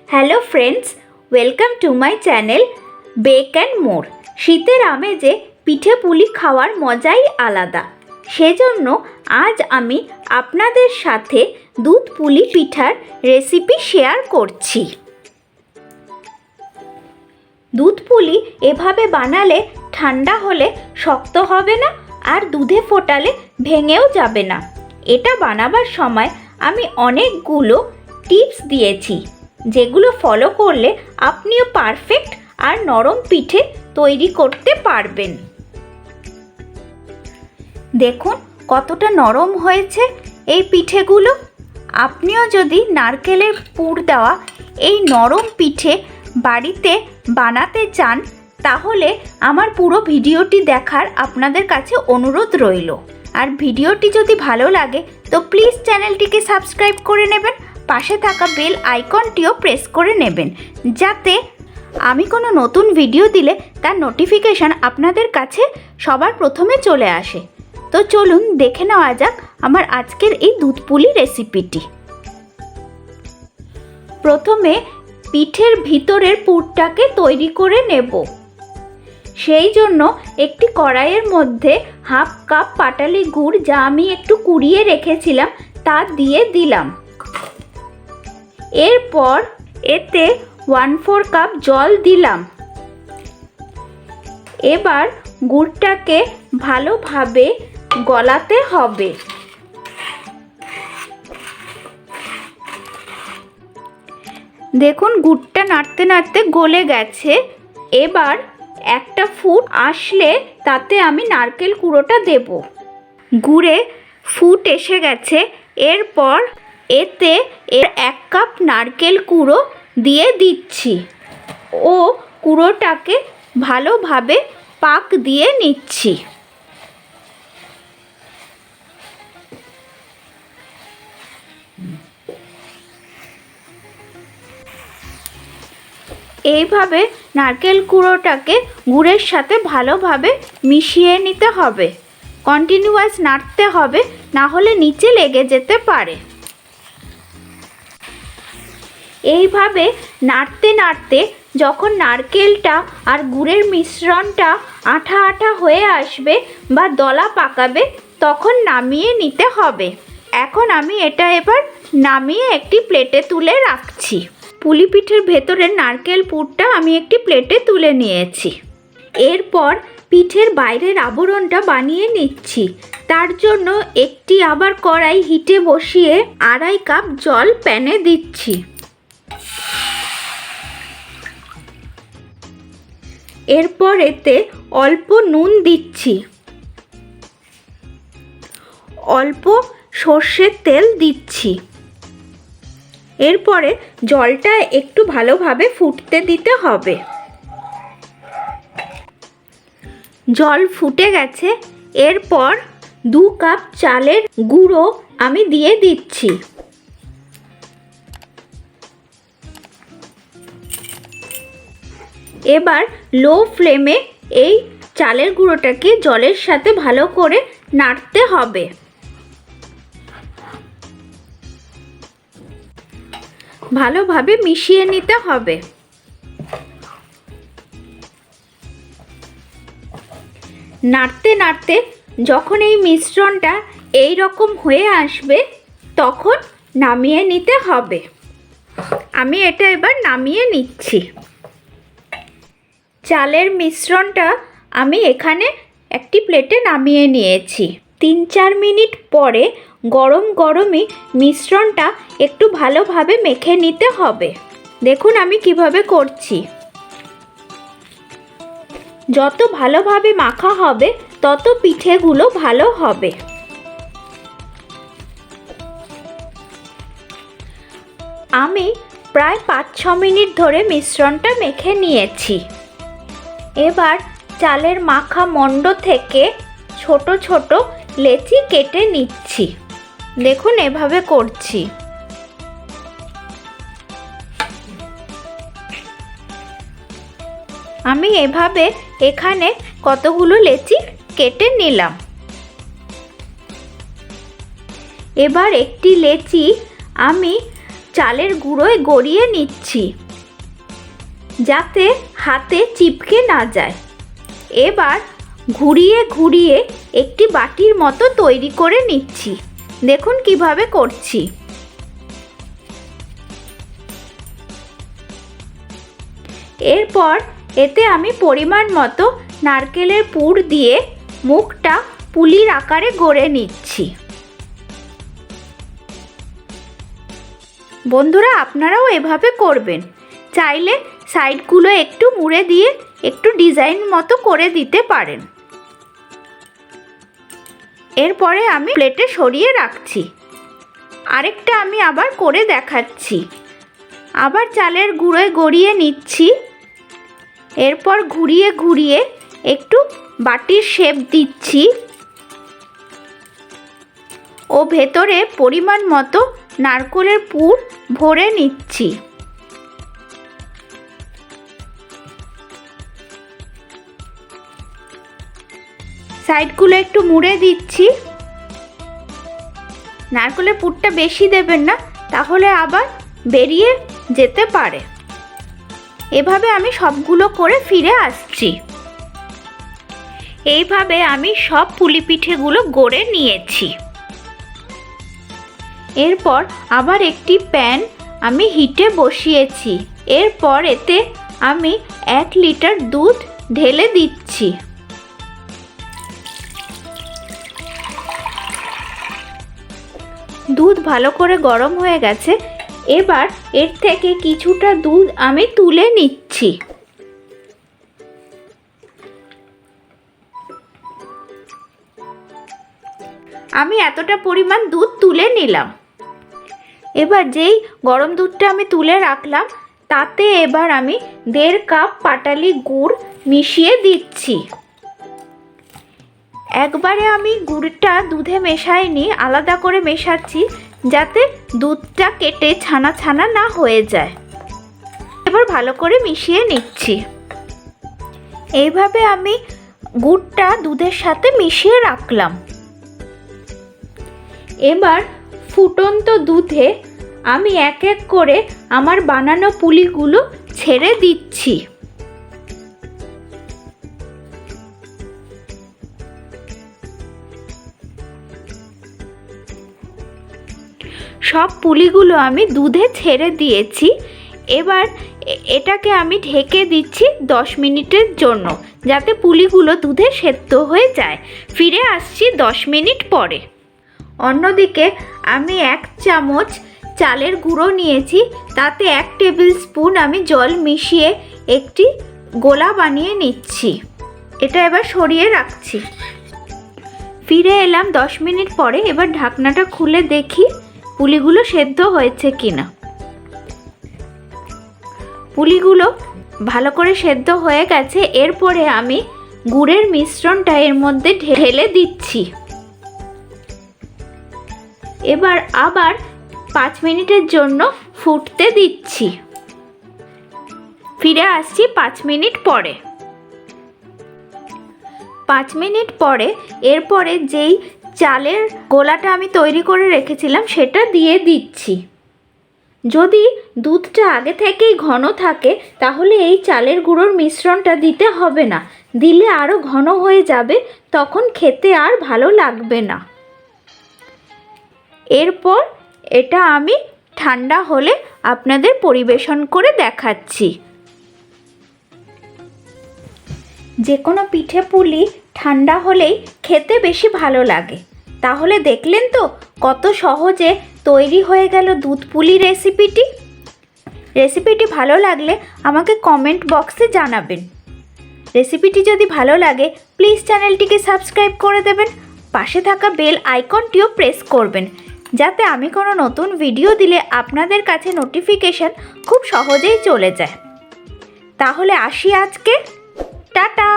Hello friends, welcome to my channel bake and more. শীতের আমেজে পিঠে পুলি খাওয়ার মজাই আলাদা। সেজন্য আজ আমি আপনাদের সাথে দুধ পুলি পিঠার রেসিপি শেয়ার করছি। দুধ পুলি এভাবে বানালে ঠান্ডা হলে শক্ত হবে না আর দুধে ফোটালে ভেঙেও যাবে না। এটা বানাবার সময় আমি অনেকগুলো টিপস দিয়েছি, যেগুলো ফলো করলে আপনিও পারফেক্ট আর নরম পিঠে তৈরি করতে পারবেন। দেখুন কতটা নরম হয়েছে এই পিঠেগুলো। আপনিও যদি নারকেলের পুর দেওয়া এই নরম পিঠে বাড়িতে বানাতে চান, তাহলে আমার পুরো ভিডিওটি দেখার আপনাদের কাছে অনুরোধ রইল। আর ভিডিওটি যদি ভালো লাগে তো প্লিজ চ্যানেলটিকে সাবস্ক্রাইব করে নেবেন, পাশে থাকা বেল আইকনটিও প্রেস করে নেবেন, যাতে আমি কোনো নতুন ভিডিও দিলে তার নোটিফিকেশান আপনাদের কাছে সবার প্রথমে চলে আসে। তো চলুন দেখে নেওয়া যাক আমার আজকের এই দুধ পুলি রেসিপিটি। প্রথমে পিঠের ভিতরের পুরটাকে তৈরি করে নেব। সেই জন্য একটি কড়াইয়ের মধ্যে হাফ কাপ পাটালি গুড়, যা আমি একটু কুড়িয়ে রেখেছিলাম, তা দিয়ে দিলাম। এরপর এতে 1/4 কাপ জল দিলাম। এবার গুড়টাকে ভালোভাবে গলাতে হবে। দেখুন গুড়টা নাড়তে নাড়তে গলে গেছে। এবার একটা ফুট আসলে তাতে আমি নারকেল কুড়োটা দেব। গুড়ে ফুট এসে গেছে। এরপর এতে 1 কাপ নারকেল কুড়ো দিয়ে দিচ্ছি ও কুড়োটাকে ভালোভাবে পাক দিয়ে নিচ্ছি। এইভাবে নারকেল কুড়োটাকে গুড়ের সাথে ভালোভাবে মিশিয়ে নিতে হবে। কন্টিনিউয়াস নাড়তে হবে, না হলে নিচে লেগে যেতে পারে। এইভাবে নাড়তে নাড়তে যখন নারকেলটা আর গুড়ের মিশ্রণটা আঠা আঠা হয়ে আসবে বা দলা পাকাবে, তখন নামিয়ে নিতে হবে। এখন আমি এটা এবার নামিয়ে একটি প্লেটে তুলে রাখছি। পুলি পিঠের ভেতরের নারকেল পুরটা আমি একটি প্লেটে তুলে নিয়েছি। এরপর পিঠের বাইরের আবরণটা বানিয়ে নিচ্ছি। তার জন্য একটি আবার কড়াই হিটে বসিয়ে 2.5 কাপ জল প্যানে দিচ্ছি। এরপর এতে অল্প নুন দিচ্ছি, অল্প সর্ষের তেল দিচ্ছি। এরপরে জলটা একটু ভালোভাবে ফুটতে দিতে হবে। জল ফুটে গেছে। এরপর 2 কাপ চালের গুঁড়ো আমি দিয়ে দিচ্ছি। এবার লো ফ্লেমে এই চালের গুঁড়োটাকে জলের সাথে ভালো করে নাড়তে হবে। ভালোভাবে মিশিয়ে নিতে হবে। নাড়তে নাড়তে যখন এই মিশ্রণটা এই রকম হয়ে আসবে, তখন নামিয়ে নিতে হবে। আমি এটা এবার নামিয়ে নিচ্ছি। চালের মিশ্রণটা আমি এখানে একটি প্লেটে নামিয়ে নিয়েছি। 3-4 মিনিট পরে গরম গরমই মিশ্রণটা একটু ভালোভাবে মেখে নিতে হবে। দেখুন আমি কিভাবে করছি। যত ভালোভাবে মাখা হবে তত পিঠেগুলো ভালো হবে। আমি প্রায় 5-6 মিনিট ধরে মিশ্রণটা মেখে নিয়েছি। এবার চালের মাখা মণ্ড থেকে ছোট ছোট লেচি কেটে নিচ্ছি। দেখুন এভাবে করছি। আমি এভাবে এখানে কতগুলো লেচি কেটে নিলাম। এবার একটি লেচি আমি চালের গুঁড়োয় গড়িয়ে নিচ্ছি যাতে হাতে চিপকে না যায়। এবার ঘুরিয়ে ঘুরিয়ে একটি বাটির মতো তৈরি করে নিচ্ছি। দেখুন কিভাবে করছি। এরপর এতে আমি পরিমাণ মতো নারকেলের পুর দিয়ে মুখটা পুলির আকারে গড়ে নিচ্ছি। বন্ধুরা, আপনারাও এভাবে করবেন। চাইলে সাইডগুলো একটু মুড়ে দিয়ে একটু ডিজাইন মতো করে দিতে পারেন। এরপরে আমি প্লেটে সরিয়ে রাখছি। আরেকটা আমি আবার করে দেখাচ্ছি। আবার চালের গুঁড়োয় গড়িয়ে নিচ্ছি। এরপর ঘুরিয়ে ঘুরিয়ে একটু বাটির শেপ দিচ্ছি ও ভেতরে পরিমাণ মতো নারকেলের পুর ভরে নিচ্ছি। সাইডগুলো একটু মুড়ে দিচ্ছি। নারকেলের পুরটা বেশি দেবেন না, তাহলে আবার বেরিয়ে যেতে পারে। এভাবে আমি সবগুলো করে ফিরে আসছি। এইভাবে আমি সব পুলি পিঠেগুলো গড়ে নিয়েছি। এরপর আবার একটি প্যান আমি হিটে বসিয়েছি। এরপর এতে আমি 1 লিটার দুধ ঢেলে দিচ্ছি। দুধ ভালো করে গরম হয়ে গেছে। এবার এর থেকে কিছুটা দুধ আমি তুলে নিচ্ছি। আমি এতটা পরিমাণ দুধ তুলে নিলাম। এবার যেই গরম দুধটা আমি তুলে রাখলাম তাতে এবার আমি 1.5 কাপ পাটালি গুড় মিশিয়ে দিচ্ছি। একবারে আমি গুড়টা দুধে মেশাইনি, আলাদা করে মেশাচ্ছি যাতে দুধটা কেটে ছানা ছানা না হয়ে যায়। এবার ভালো করে মিশিয়ে নিচ্ছি। এইভাবে আমি গুড়টা দুধের সাথে মিশিয়ে রাখলাম। এবার ফুটন্ত দুধে আমি এক এক করে আমার বানানো পুলিগুলো ছেড়ে দিচ্ছি। সব পুলিগুলো আমি দুধে ছেড়ে দিয়েছি। এবার এটাকে আমি ঢেকে দিচ্ছি 10 মিনিটের জন্য, যাতে পুলিগুলো দুধে সেদ্ধ হয়ে যায়। ফিরে আসছি 10 মিনিট পরে। অন্যদিকে আমি 1 চামচ চালের গুঁড়ো নিয়েছি, তাতে 1 টেবিল স্পুন আমি জল মিশিয়ে একটি গোলা বানিয়ে নিচ্ছি। এটা এবার সরিয়ে রাখছি। ফিরে এলাম 10 মিনিট পরে। এবার ঢাকনাটা খুলে দেখি পুলিগুলো সেদ্ধ হয়েছে কিনা। পুলিগুলো ভালো করে সেদ্ধ হয়ে গেছে। এরপরে আমি গুড়ের মিশ্রণটা এর মধ্যে ঢেলে দিচ্ছি। এবার আবার 5 মিনিটের জন্য ফুটতে দিচ্ছি। ফিরে আসছি 5 মিনিট পরে। 5 মিনিট পরে এরপরে যেই চালের গোলাটা আমি তৈরি করে রেখেছিলাম সেটা দিয়ে দিচ্ছি। যদি দুধটা আগে থেকেই ঘন থাকে তাহলে এই চালের গুঁড়োর মিশ্রণটা দিতে হবে না, দিলে আরও ঘন হয়ে যাবে, তখন খেতে আর ভালো লাগবে না। এরপর এটা আমি ঠান্ডা হলে আপনাদের পরিবেশন করে দেখাচ্ছি। যে কোনো পিঠে পুলি ঠান্ডা হলেই খেতে বেশি ভালো লাগে। তাহলে দেখলেন তো কত সহজে তৈরি হয়ে গেল দুধ পুলি রেসিপিটি। রেসিপিটি ভালো লাগলে আমাকে কমেন্ট বক্সে জানাবেন। রেসিপিটি যদি ভালো লাগে প্লিজ চ্যানেলটিকে সাবস্ক্রাইব করে দেবেন। পাশে থাকা বেল আইকনটিও প্রেস করবেন, যাতে আমি কোনো নতুন ভিডিও দিলে আপনাদের কাছে নোটিফিকেশন খুব সহজেই চলে যায়। তাহলে আসি আজকে, টাটা।